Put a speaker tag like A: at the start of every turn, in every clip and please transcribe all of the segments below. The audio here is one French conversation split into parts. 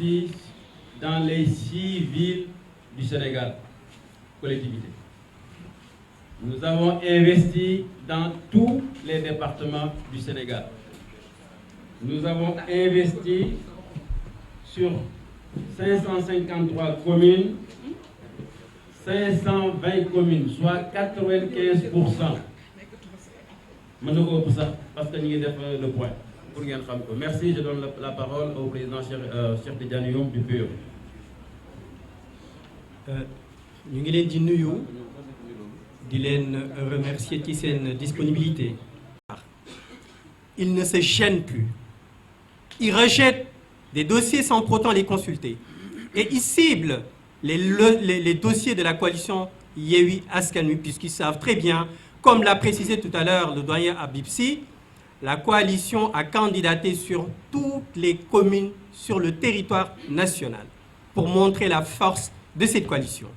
A: investi dans les 6 villes du Sénégal, collectivités. Nous avons investi dans tous les départements du Sénégal. Nous avons investi sur 553 communes, 520 communes, soit 95%. Parce que nous avons le point. Merci, je donne la parole au président Cheikh Tidiane Youm du PUR.
B: Nous voulons remercier de sa disponibilité. Il ne se gêne plus. Il rejette des dossiers sans pour autant les consulter. Et il cible les dossiers de la coalition Yewwi Askan Wi, puisqu'ils savent très bien, comme l'a précisé tout à l'heure le doyen Abibsi, la coalition a candidaté sur toutes les communes sur le territoire national pour montrer la force de cette coalition.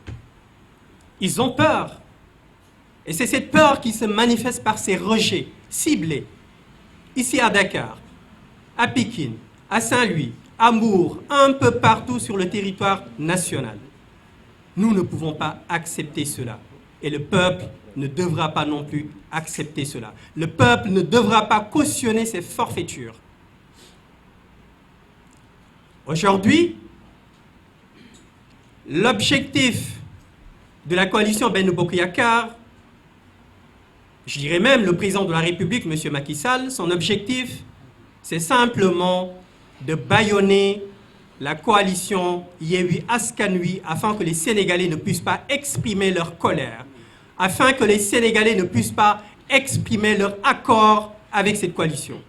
B: Ils ont peur. Et c'est cette peur qui se manifeste par ces rejets ciblés. Ici à Dakar, à Pékin, à Saint-Louis, à Mour, un peu partout sur le territoire national. Nous ne pouvons pas accepter cela. Et le peuple ne devra pas non plus accepter cela. Le peuple ne devra pas cautionner ces forfaitures. Aujourd'hui, l'objectif de la coalition Benno Bokk Yakaar, je dirais même le président de la République, M. Macky Sall, son objectif, c'est simplement de bâillonner la coalition Yewwi Askan Wi afin que les Sénégalais ne puissent pas exprimer leur colère, afin que les Sénégalais ne puissent pas exprimer leur accord avec cette coalition.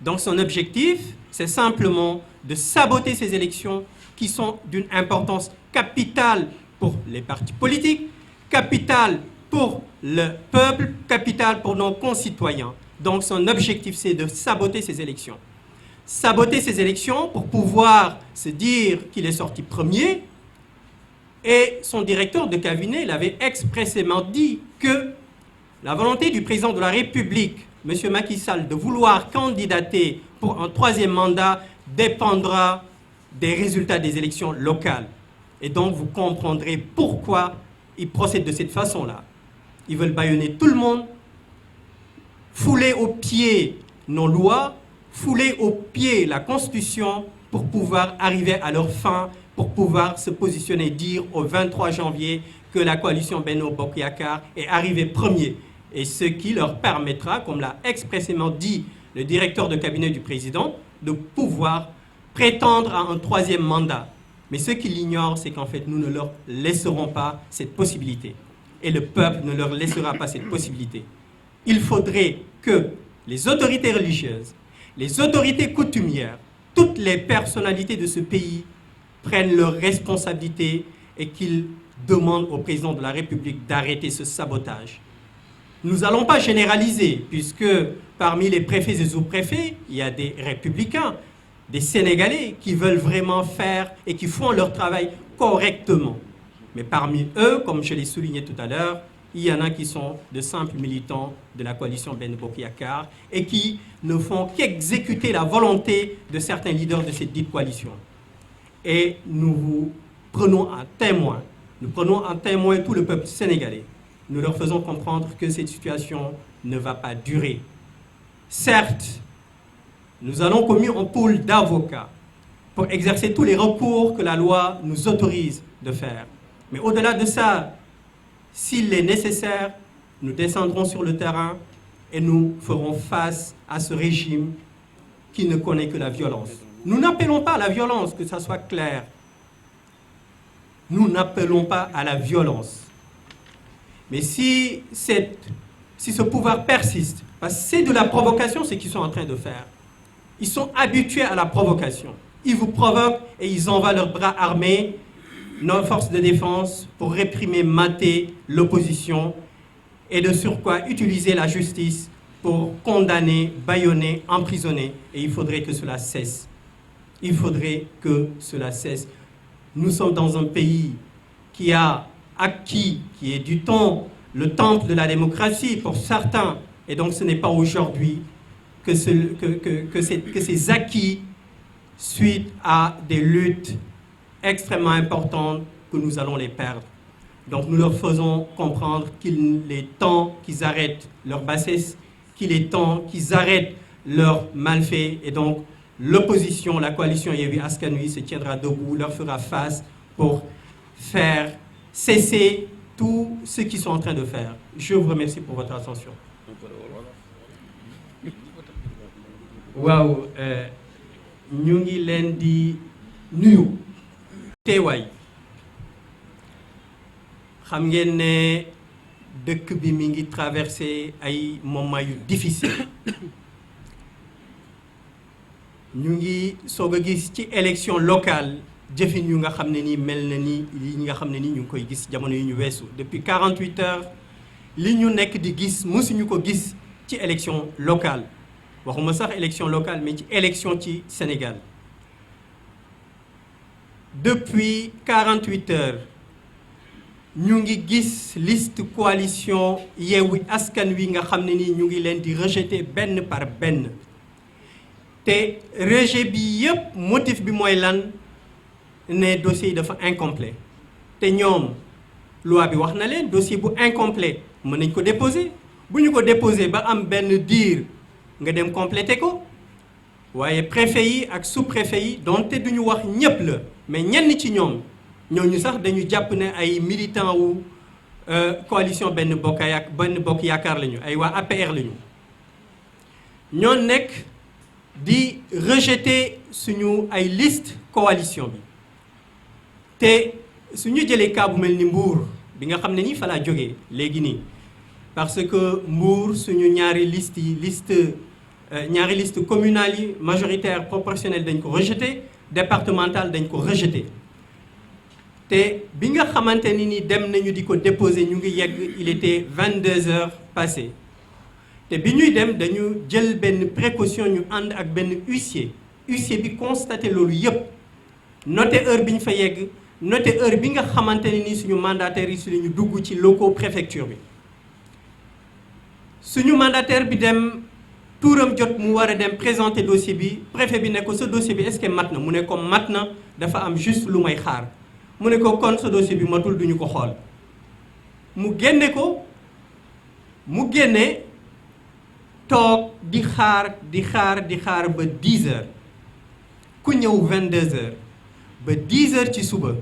B: Donc son objectif, c'est simplement de saboter ces élections qui sont d'une importance capitale pour les partis politiques, capitale pour le peuple, capitale pour nos concitoyens. Donc son objectif, c'est de saboter ces élections. Saboter ces élections pour pouvoir se dire qu'il est sorti premier. Et son directeur de cabinet l'avait expressément dit que la volonté du président de la République, M. Macky Sall, de vouloir candidater pour un 3e mandat dépendra des résultats des élections locales. Et donc vous comprendrez pourquoi ils procèdent de cette façon-là. Ils veulent bâillonner tout le monde, fouler aux pieds nos lois, fouler aux pieds la Constitution pour pouvoir arriver à leur fin, pour pouvoir se positionner, dire au 23 janvier que la coalition Benno Bokk Yakaar est arrivée premier. Et ce qui leur permettra, comme l'a expressément dit le directeur de cabinet du président, de pouvoir prétendre à un 3e mandat. Mais ce qu'ils ignorent, c'est qu'en fait, nous ne leur laisserons pas cette possibilité. Et le peuple ne leur laissera pas cette possibilité. Il faudrait que les autorités religieuses, les autorités coutumières, toutes les personnalités de ce pays prennent leurs responsabilités et qu'ils demandent au président de la République d'arrêter ce sabotage. Nous n'allons pas généraliser, puisque parmi les préfets et sous-préfets, il y a des républicains, des Sénégalais qui veulent vraiment faire et qui font leur travail correctement. Mais parmi eux, comme je l'ai souligné tout à l'heure, il y en a qui sont de simples militants de la coalition Benno Bokk Yakaar et qui ne font qu'exécuter la volonté de certains leaders de cette dite coalition. Et nous vous prenons en témoin, nous prenons en témoin tout le peuple sénégalais. Nous leur faisons comprendre que cette situation ne va pas durer. Certes, nous allons commis un pool d'avocats pour exercer tous les recours que la loi nous autorise de faire. Mais au-delà de ça, s'il est nécessaire, nous descendrons sur le terrain et nous ferons face à ce régime qui ne connaît que la violence. Nous n'appelons pas à la violence, que ça soit clair. Nous n'appelons pas à la violence. Mais si ce pouvoir persiste, parce que c'est de la provocation ce qu'ils sont en train de faire. Ils sont habitués à la provocation. Ils vous provoquent et ils envoient leurs bras armés, nos forces de défense, pour réprimer, mater l'opposition et de surcroît utiliser la justice pour condamner, bâillonner, emprisonner. Et il faudrait que cela cesse. Il faudrait que cela cesse. Nous sommes dans un pays qui a acquis, qui est du temps, le temple de la démocratie pour certains. Et donc ce n'est pas aujourd'hui que ces acquis suite à des luttes extrêmement importantes que nous allons les perdre. Donc nous leur faisons comprendre qu'il est temps qu'ils arrêtent leur bassesse, qu'il est temps qu'ils arrêtent leurs malfaits. Et donc l'opposition, la coalition Yewwi Askan Wi se tiendra debout, leur fera face pour faire cesser tout ce qu'ils sont en train de faire. Je vous remercie pour votre attention. waaw ñu ngi leen di nuyu teewaay xam ngeen ne dëkk bi mi ngi traversé ay moments yu difficile ñu ngi soog a gis ci élection locale jëfin yu nga xam ne ni mel na ni yi nga xam ne ni ñu ngi koy gis jamono yi ñu weesu depuis 48 heures li ñu nekk di gis mësuñu ko gis ci élection locale waxuma sax élection locale mais ci élection ci Sénégal depuis 48 heures ñu ngi gis liste coalition Yewwi Askan Wi nga xam ne ni ñu ngi leen di rejeter benn par benn te rejet bi yépp motif bi mooy lan ne dossier yi dafa incomplet te ñoom loi bi wax na leen dossier bu incomplet mën nañ ko déposer bu ñu ko déposer ba am benn diir nga dem compléter ko waaye préfet yi ak sous-préfet yi donte duñu wax ñépp la mais ñenn ci ñooñu sax dañu jàpp ne ay militants wu coalition benn bokk yaakaar lañu ay waa APR lañu ñoo nekk di rejeter suñu ay liste coalition bi te suñu jëlee cas bu mel ni Mbour bi nga xam ne ni fa laa jógee léegi nii parce que Mbour suñu ñaari liste communale yi majoritaire proportionnelle dañ ko rejeté départementale dañ ko rejeté te bi nga xamante ni dem nañu di ko déposer ñu ngi yegg il était 22 heures passées te bi ñuy dem dañu jël benn précaution ñu ànd ak benn huissier bi constaté loolu yépp noté heure bi ñu fa yegg noté heure bi nga xamante ni suñu mandataire yi suñu dugg ci locaux préfecture bi suñu mandataire bi dem tuuram jot mu war a dem présenter dossier bi préfet bi ne ko sa dossier bi est-ce que mat na mu ne ko mat na dafa am juste lu may xaar mu ne ko kon sa dossier bi matul duñu ko xool mu génne toog di xaar ba 10 heures ku ñëw 22 heures ba 10 heures ci suba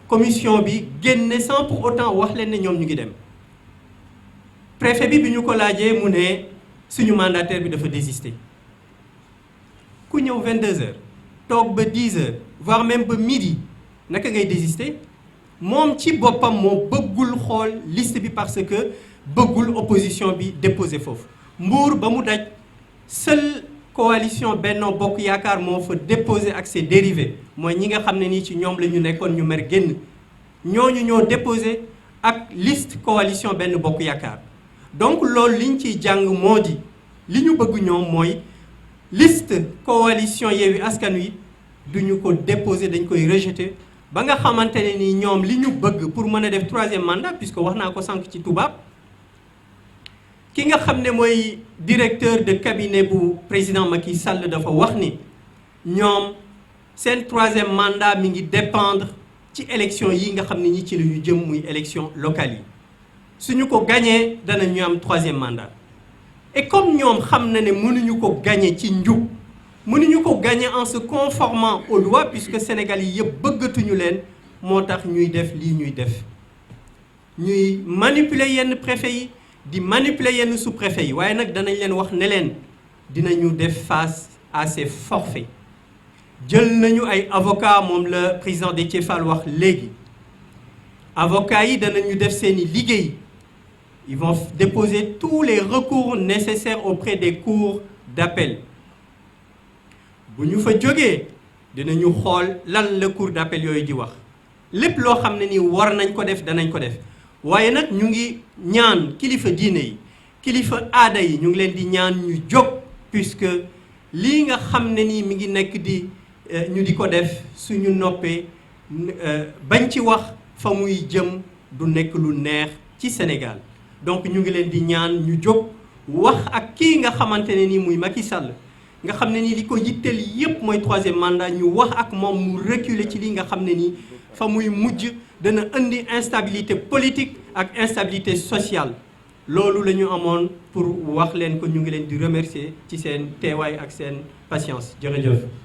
B: commission bi génne sans pour autant wax leen ne ñoom ñu ngi dem préfet bi ñu ko laajee mu ne suñu mandataire bi dafa désister ku ñëw 22 heures toog ba 10 heures voire même ba midi naka ngay désister moom ci boppam moo bëggul xool liste bi parce que bëggul opposition bi déposer foofu Mbour ba mu daj seule coalition Benno Bokk Yaakaar moo fa déposer ak ses dérivés mooy ñi nga xam ne nii ci ñoom la ñu nekkoon ñu mer génn ñooñu ñoo déposer ak liste coalition Benno Bokk Yaakaar donc loolu liñ ciy jàng moo di li ñu bëgg ñoom mooy liste coalition Yewwi Askan Wi duñu ko déposer dañ koy rejeter ba nga xamante ne ni ñoom li ñu bëgg pour mën a def 3e mandat puisque wax naa ko sànq ci tubaab ki nga xam ne mooy directeur de cabinet bu président Macky Sall dafa wax ni ñoom seen 3e mandat mi ngi dépendre ci élection yi nga xam ne ñi ci la ñu jëm muy élection locale yi suñu ko gañee dana ñu am 3e mandat et comme ñoom xam na ne mënuñu ko gagner ci njub mënuñu ko gagner en se conformant aux lois puisque Sénégal yi yëpp bëggatuñu leen moo tax ñuy def lii ñuy def ñuy manipuler yenn préfet yi di manipuler yenn sous-préfet yi waaye nag danañ leen wax ne leen dinañu def face à ces forfaits jël nañu ay avocats moom la président Déthié Fall wax léegi avocats yi danañu def seeni liggéey ils vont déposer tous les recours nécessaires auprès des cours d'appel bu ñu fa jógee dinañu xool lan la cour d'appel yooyu di wax lépp loo xam ne ni war nañ ko def danañ ko def waaye nag ñu ngi ñaan kilifa diine yi kilifa aada yi ñu ngi leen di ñaan ñu jóg puisque lii nga xam ne nii mi ngi nekk di ñu di ko def suñu noppee bañ ci wax fa muy jëm du nekk lu neex ci Sénégal donc ñu ngi leen di ñaan ñu jóg wax ak kii nga xamante ne nii muy Macky Sall nga xam ne nii li ko yitteel yépp mooy troisième mandat ñu wax ak moom mu reculer ci li nga xam ne nii fa muy mujj dana indi instabilité politique ak instabilité sociale loolu la ñu amoon pour wax leen ko ñu ngi leen di remercier ci seen teewaay ak seen patience jërëjëf